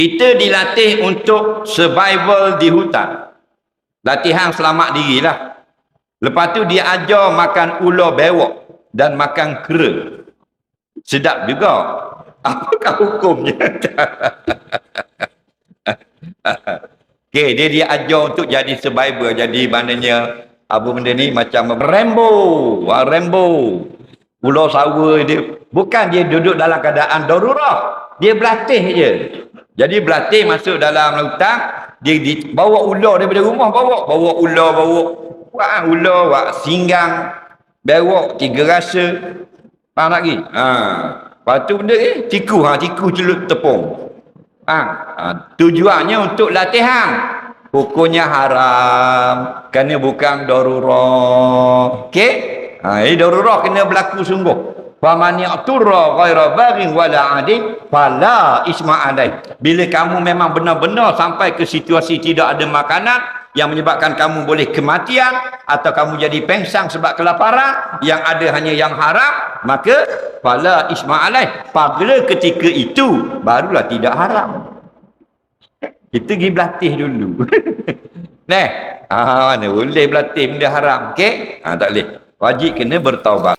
Kita dilatih untuk survival di hutan. Latihan selamat diri lah. Lepas tu dia ajar makan ular bewok dan makan kera. Sedap juga. Apakah hukumnya? Okey, dia ajar untuk jadi survivor. Jadi maknanya apa benda ni macam Rambo. Rambo. Ular sawa dia. Bukan dia duduk dalam keadaan darurat. Dia berlatih je. Jadi berlatih masuk dalam hutan, dia bawa ular daripada rumah, bawa ular, bawa ular, singgang, bewok, tiga rasa. Faham lagi? Lepas tu benda tiku celup tepung. Tujuannya untuk latihan. Hukumnya haram, kerana bukan darurat. Okey? Darurat kena berlaku sungguh. Faman ya'turra ghaira baghin wala 'adin fala isma 'alaih. Bila kamu memang benar-benar sampai ke situasi tidak ada makanan yang menyebabkan kamu boleh kematian atau kamu jadi pengsang sebab kelaparan, yang ada hanya yang haram, maka fala isma 'alaih. Pada ketika itu barulah tidak haram. Kita pergi berlatih dulu. Mana boleh berlatih benda haram, okey? Tak boleh. Wajib kena bertaubat.